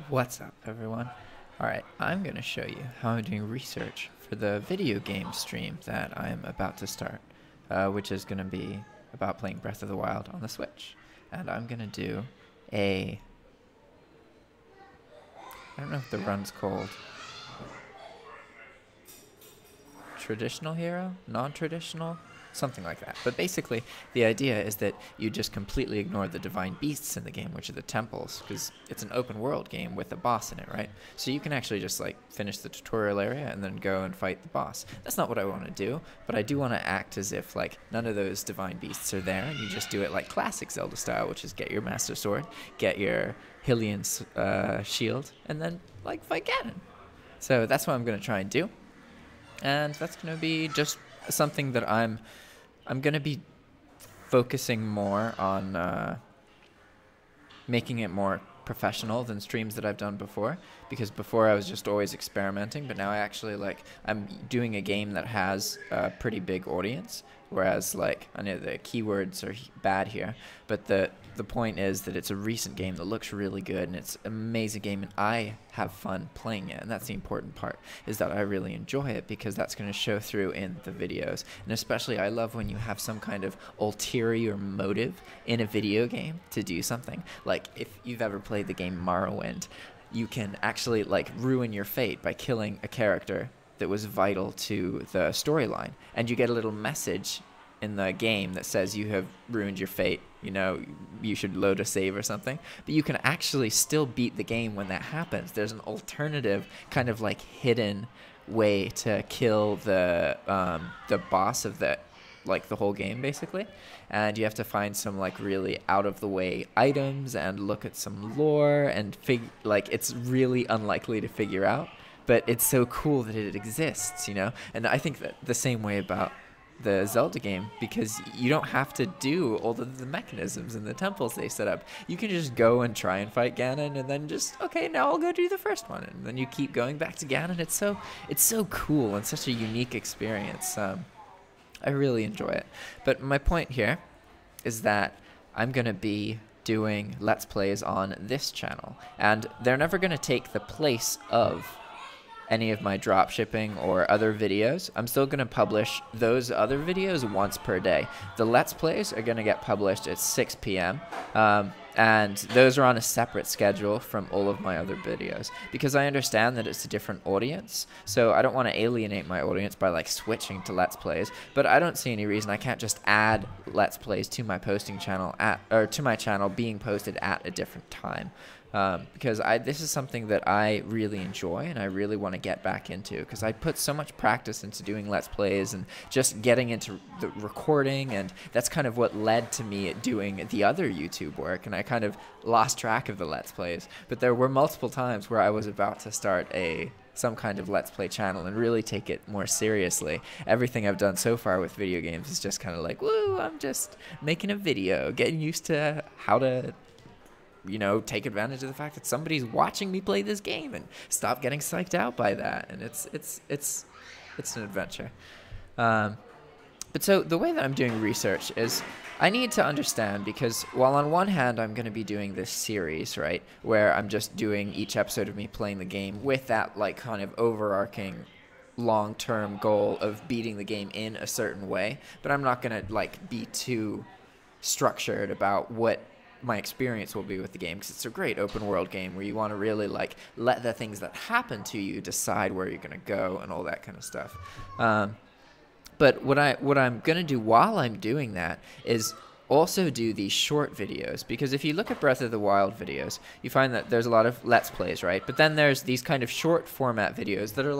What's up, everyone? Alright, I'm going to show you how I'm doing research for the video game stream that I'm about to start, which is going to be about playing Breath of the Wild on the Switch. And I'm going to do I don't know if the run's called traditional hero, non-traditional, something like that. But basically, the idea is that you just completely ignore the divine beasts in the game, which are the temples, because it's an open world game with a boss in it, right? So you can actually just like finish the tutorial area and then go and fight the boss. That's not what I want to do, but I do want to act as if like none of those divine beasts are there, and you just do it like classic Zelda style, which is get your Master Sword, get your Hylian's shield, and then like fight Ganon. So that's what I'm going to try and do. And that's going to be just something that I'm going to be focusing more on making it more professional than streams that I've done before, because before I was just always experimenting, but now I actually I'm doing a game that has a pretty big audience, whereas I know the keywords are bad here, but the point is that it's a recent game that looks really good, and it's an amazing game, and I have fun playing it, and that's the important part, is that I really enjoy it, because that's going to show through in the videos. And especially I love when you have some kind of ulterior motive in a video game to do something. Like if you've ever played the game Morrowind, you can actually ruin your fate by killing a character that was vital to the storyline, and you get a little message in the game that says you have ruined your fate, you know, you should load a save or something. But you can actually still beat the game when that happens. There's an alternative kind of hidden way to kill the boss of the whole game, basically. And you have to find some really out of the way items and look at some lore and it's really unlikely to figure out, but it's so cool that it exists, you know. And I think that the same way about the Zelda game, because you don't have to do all of the mechanisms and the temples they set up. You can just go and try and fight Ganon, and then just, okay, now I'll go do the first one, and then you keep going back to Ganon. It's so cool and such a unique experience. I really enjoy it. But my point here is that I'm going to be doing Let's Plays on this channel, and they're never going to take the place of any of my drop shipping or other videos. I'm still going to publish those other videos once per day. The Let's Plays are going to get published at 6 p.m. And those are on a separate schedule from all of my other videos, because I understand that it's a different audience, so I don't want to alienate my audience by switching to Let's Plays. But I don't see any reason I can't just add Let's Plays to my posting channel to my channel being posted at a different time. Because this is something that I really enjoy and I really want to get back into, because I put so much practice into doing Let's Plays and just getting into the recording, and that's kind of what led to me doing the other YouTube work, and I kind of lost track of the Let's Plays. But there were multiple times where I was about to start some kind of Let's Play channel and really take it more seriously. Everything I've done so far with video games is just kind of woo, I'm just making a video, getting used to how to take advantage of the fact that somebody's watching me play this game, and stop getting psyched out by that. And it's an adventure. But so the way that I'm doing research is I need to understand, because while on one hand I'm going to be doing this series, right, where I'm just doing each episode of me playing the game with that kind of overarching long-term goal of beating the game in a certain way, but I'm not going to be too structured about what my experience will be with the game, because it's a great open world game where you want to really let the things that happen to you decide where you're going to go and all that kind of stuff. But what I'm going to do while I'm doing that is also do these short videos, because if you look at Breath of the Wild videos, you find that there's a lot of Let's Plays, right? But then there's these kind of short format videos that are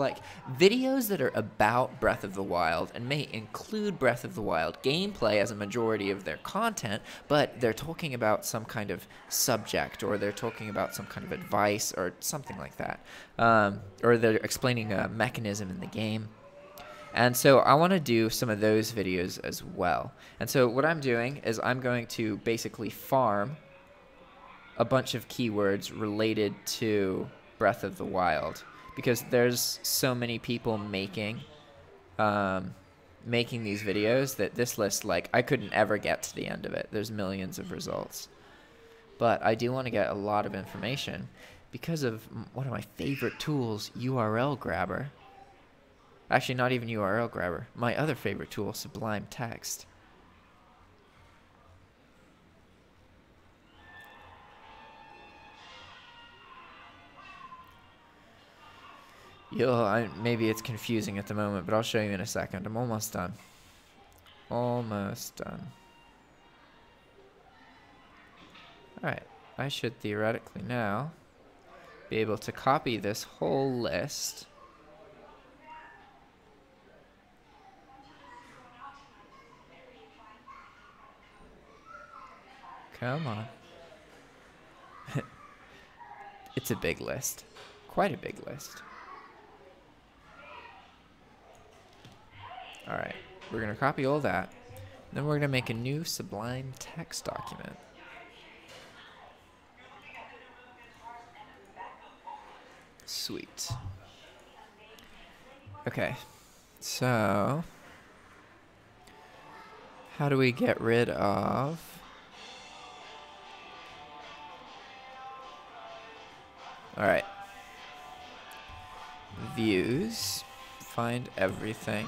videos that are about Breath of the Wild and may include Breath of the Wild gameplay as a majority of their content, but they're talking about some kind of subject, or they're talking about some kind of advice or something like that, or they're explaining a mechanism in the game. And so I want to do some of those videos as well. And so what I'm doing is I'm going to basically farm a bunch of keywords related to Breath of the Wild, because there's so many people making these videos that this list, I couldn't ever get to the end of it. There's millions of results. But I do want to get a lot of information, because of one of my favorite tools, URL Grabber. Actually, not even URL Grabber. My other favorite tool, Sublime Text. Maybe it's confusing at the moment, but I'll show you in a second. I'm almost done. Almost done. Alright, I should theoretically now be able to copy this whole list. Come on. It's a big list. Quite a big list. Alright, we're going to copy all that. Then we're going to make a new Sublime Text document. Sweet. Okay, so how do we get rid of alright, views, find everything.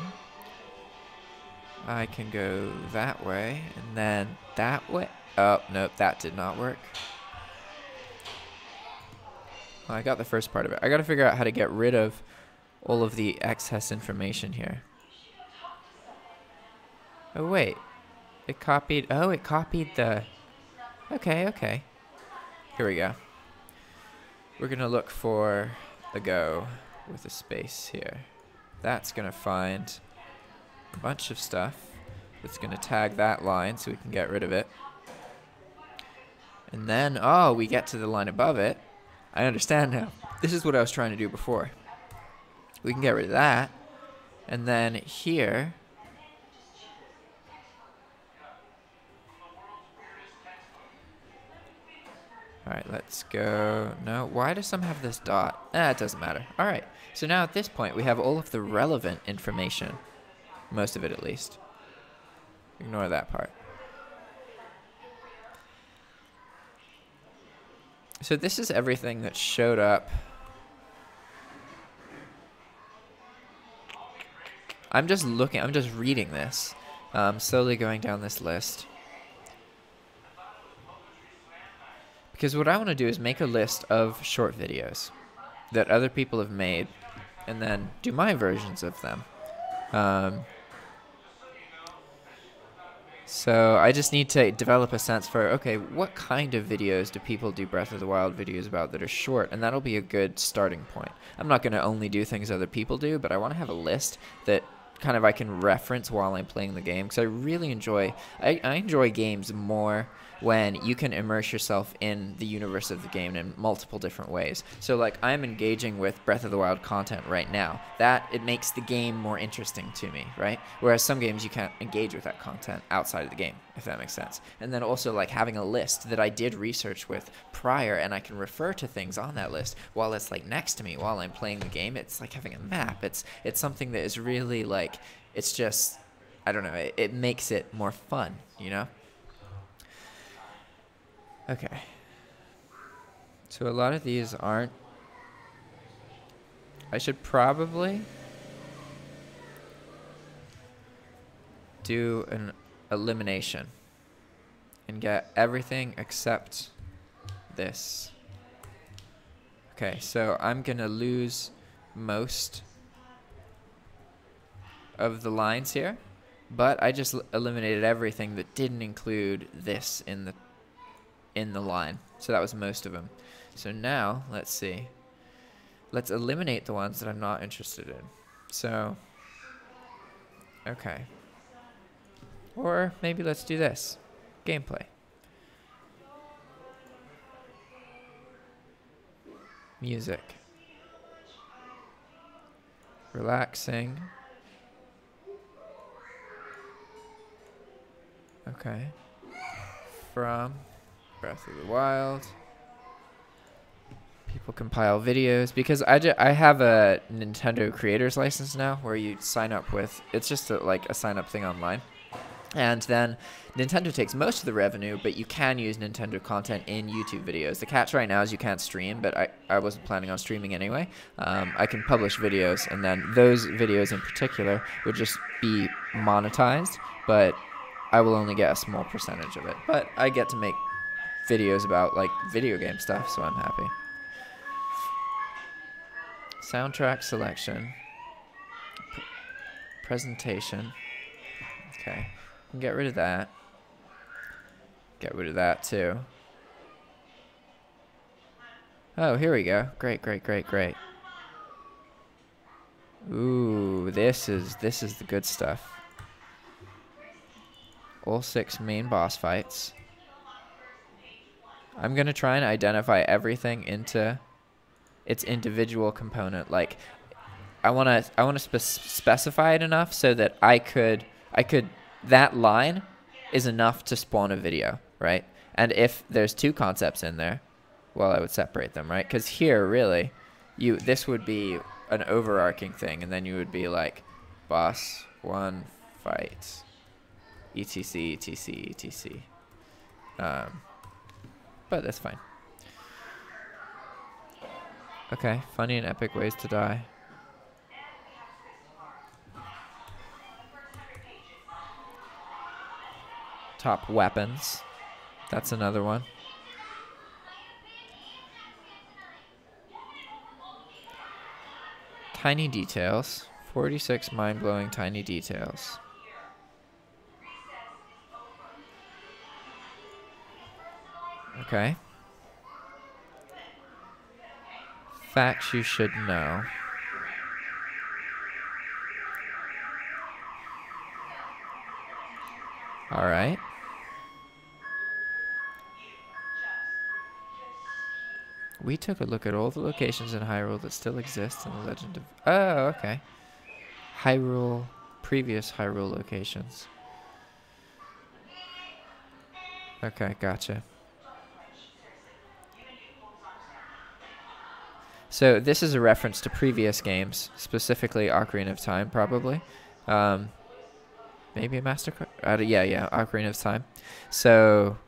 I can go that way and then that way. Oh, nope, that did not work. Well, I got the first part of it. I gotta figure out how to get rid of all of the excess information here. Oh, wait. It copied. Oh, it copied the. Okay, okay. Here we go. We're gonna look for a go with a space here. That's gonna find a bunch of stuff. It's gonna tag that line so we can get rid of it. And then, oh, we get to the line above it. I understand now. This is what I was trying to do before. We can get rid of that. And then here. Alright, let's go. No, why does some have this dot? It doesn't matter. Alright, so now at this point we have all of the relevant information. Most of it at least. Ignore that part. So this is everything that showed up. I'm just looking, I'm just reading this. Slowly going down this list. Because what I want to do is make a list of short videos that other people have made and then do my versions of them. So I just need to develop a sense for, okay, what kind of videos do people do Breath of the Wild videos about that are short? And that'll be a good starting point. I'm not going to only do things other people do, but I want to have a list that kind of I can reference while I'm playing the game. Because I really enjoy, I enjoy games more when you can immerse yourself in the universe of the game in multiple different ways. So like I'm engaging with Breath of the Wild content right now. That, it makes the game more interesting to me, right? Whereas some games you can't engage with that content outside of the game, if that makes sense. And then also like having a list that I did research with prior and I can refer to things on that list while it's like next to me while I'm playing the game. It's like having a map. It's something that is really like, it's just, I don't know, it makes it more fun, you know? Okay. So a lot of these aren't. I should probably do an elimination and get everything except this. Okay, so I'm gonna lose most of the lines here, but I just eliminated everything that didn't include this in the line. So that was most of them. So now, let's see. Let's eliminate the ones that I'm not interested in. So, okay. Or maybe let's do this. Gameplay. Music. Relaxing. Okay. From Breath of the Wild. People compile videos because I have a Nintendo creators license now where you sign up with, it's just like a sign up thing online. And then Nintendo takes most of the revenue, but you can use Nintendo content in YouTube videos. The catch right now is you can't stream, but I wasn't planning on streaming anyway. I can publish videos, and then those videos in particular would just be monetized, but I will only get a small percentage of it. But I get to make videos about like video game stuff, so I'm happy. Soundtrack selection. Presentation. Okay. Get rid of that. Get rid of that too. Oh, here we go. Great, great, great, great. Ooh, this is the good stuff. All 6 main boss fights. I'm gonna try and identify everything into its individual component. Like, I wanna specify it enough so that I could that line is enough to spawn a video, right? And if there's 2 concepts in there, well, I would separate them, right? Because here, really, this would be an overarching thing, and then you would be like, boss 1 fight, etc, etc, etc. But that's fine. Okay, funny and epic ways to die. Top weapons. That's another one. Tiny details. 46 mind-blowing tiny details. Okay. Facts you should know. All right. We took a look at all the locations in Hyrule that still exist in the Legend of... Oh, okay. Hyrule... Previous Hyrule locations. Okay, gotcha. So this is a reference to previous games, specifically Ocarina of Time, probably. Maybe a MasterCard? Yeah, Ocarina of Time. So...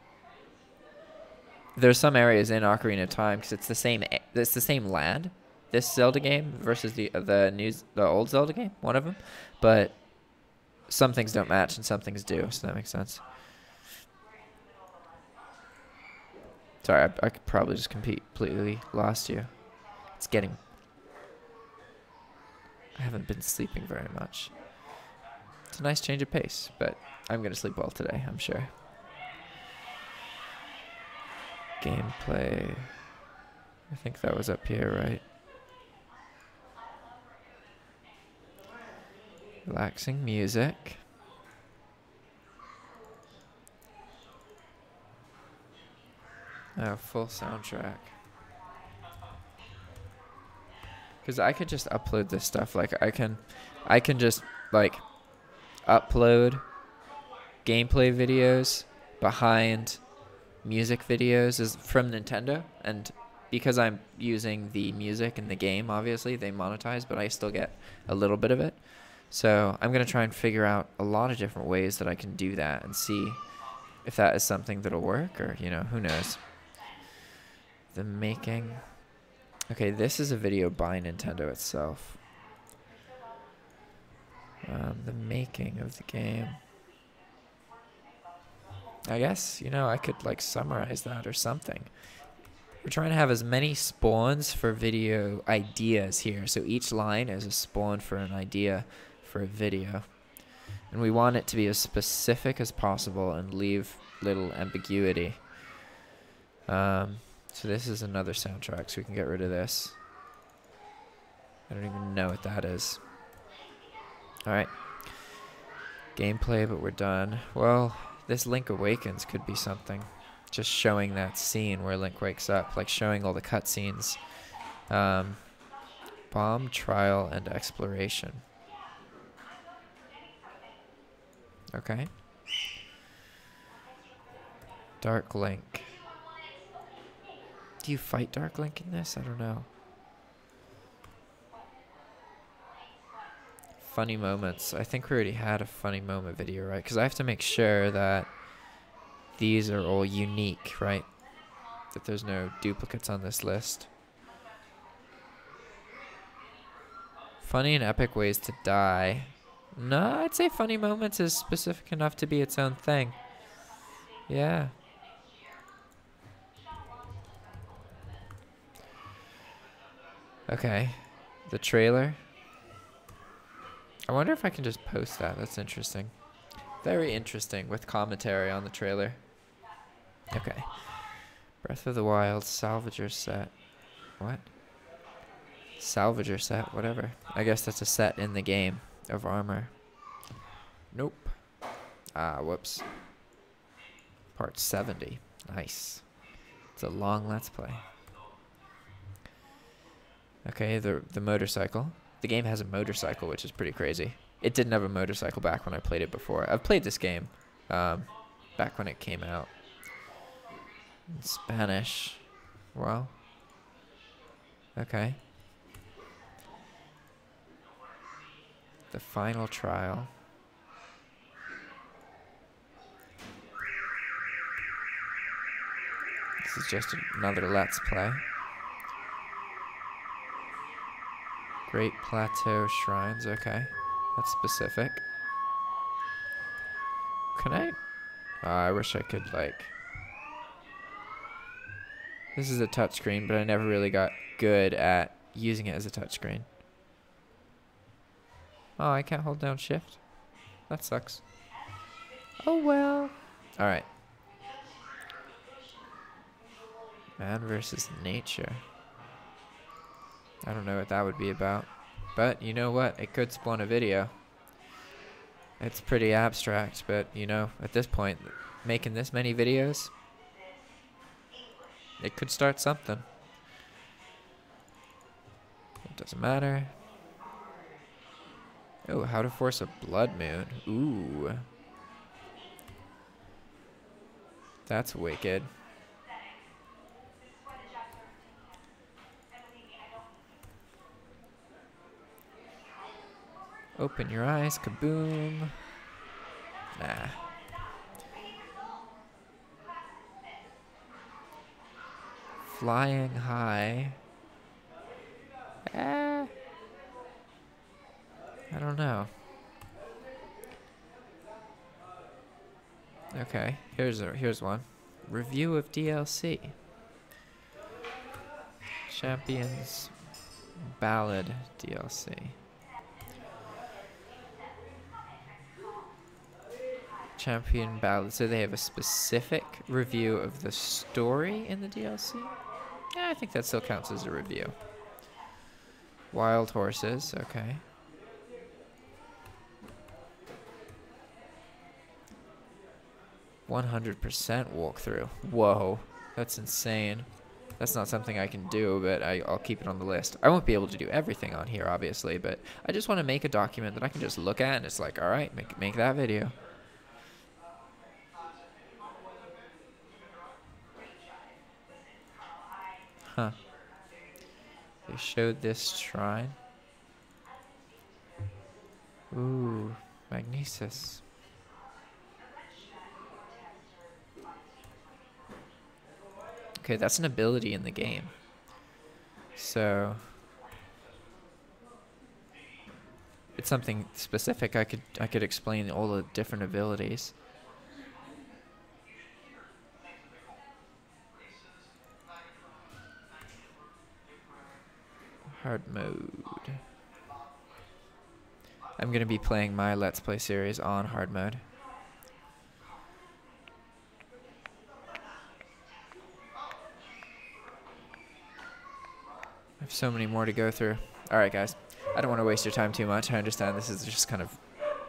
There's some areas in Ocarina of Time because it's the same land, this Zelda game versus the old Zelda game, one of them, but some things don't match and some things do, so that makes sense. Sorry, I could probably just completely lost you. It's getting... I haven't been sleeping very much. It's a nice change of pace, but I'm gonna sleep well today, I'm sure. Gameplay. I think that was up here, right? Relaxing music. Oh, full soundtrack. Because I could just upload this stuff. Like I can just like upload gameplay videos behind music videos is from Nintendo, and because I'm using the music in the game, obviously they monetize, but I still get a little bit of it. So I'm gonna try and figure out a lot of different ways that I can do that and see if that is something that'll work, or who knows. The making. Okay, this is a video by Nintendo itself. The making of the game. I guess, I could like summarize that or something. We're trying to have as many spawns for video ideas here. So each line is a spawn for an idea for a video. And we want it to be as specific as possible and leave little ambiguity. So this is another soundtrack, so we can get rid of this. I don't even know what that is. Alright. Gameplay, but we're done. Well... This Link Awakens could be something. Just showing that scene where Link wakes up. Like showing all the cutscenes. Bomb, trial, and exploration. Okay. Dark Link. Do you fight Dark Link in this? I don't know. Funny moments. I think we already had a funny moment video, right? Because I have to make sure that these are all unique, right? That there's no duplicates on this list. Funny and epic ways to die. No, I'd say funny moments is specific enough to be its own thing. Yeah. Okay. The trailer. I wonder if I can just post that. That's interesting. Very interesting with commentary on the trailer. Okay. Breath of the Wild Salvager set. What? Salvager set, whatever. I guess that's a set in the game of armor. Nope. Ah, whoops. Part 70. Nice. It's a long Let's Play. Okay, the motorcycle. The game has a motorcycle, which is pretty crazy. It didn't have a motorcycle back when I played it before. I've played this game back when it came out. In Spanish. Well. Okay. The final trial. This is just another Let's Play. Great Plateau Shrines, okay. That's specific. Can I? Oh, I wish I could, like... This is a touchscreen, but I never really got good at using it as a touchscreen. Oh, I can't hold down shift? That sucks. Oh well. Alright. Man versus nature. I don't know what that would be about. But you know what? It could spawn a video. It's pretty abstract, but you know, at this point, making this many videos, it could start something. It doesn't matter. Oh, how to force a blood moon. Ooh. That's wicked. Open your eyes, kaboom. Nah. Flying high. I don't know. Okay, here's one. Review of DLC. Champions Ballad DLC. Champion Ballad. So they have a specific review of the story in the DLC? Yeah, I think that still counts as a review. Wild Horses, okay. "100% walkthrough." Whoa, that's insane. That's not something I can do, but I'll keep it on the list. I won't be able to do everything on here, obviously, but I just want to make a document that I can just look at, and it's like, all right, make that video. Huh. They showed this shrine. Ooh, Magnesis. Okay, that's an ability in the game. So it's something specific. I could explain all the different abilities. Hard mode. I'm gonna be playing my Let's Play series on hard mode. I have so many more to go through. Alright guys, I don't want to waste your time too much. I understand this is just kind of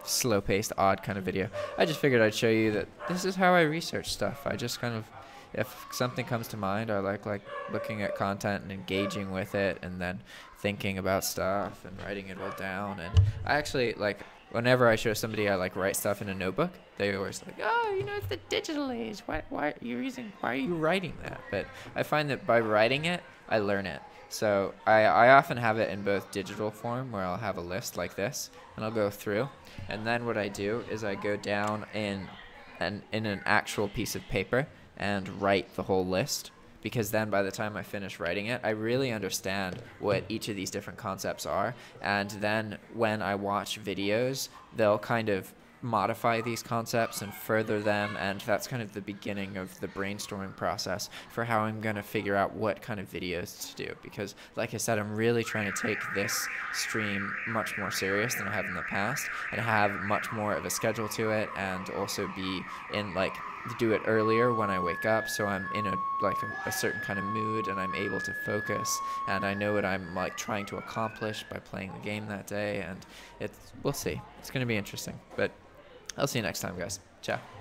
slow-paced, odd kind of video. I just figured I'd show you that this is how I research stuff. I just kind of, if something comes to mind, I like looking at content and engaging with it, and then thinking about stuff and writing it all down. And I actually, like, whenever I show somebody I write stuff in a notebook, they always like, oh, you know, it's the digital age. Why are you writing that? But I find that by writing it, I learn it. So I often have it in both digital form, where I'll have a list like this, and I'll go through. And then what I do is I go down in an actual piece of paper and write the whole list, because then by the time I finish writing it, I really understand what each of these different concepts are. And then when I watch videos, they'll kind of modify these concepts and further them, and that's kind of the beginning of the brainstorming process for how I'm going to figure out what kind of videos to do, because like I said, I'm really trying to take this stream much more serious than I have in the past, and have much more of a schedule to it, and also be in like do it earlier when I wake up, so I'm in a certain kind of mood, and I'm able to focus, and I know what I'm like trying to accomplish by playing the game that day. And we'll see, it's going to be interesting, but I'll see you next time, guys. Ciao.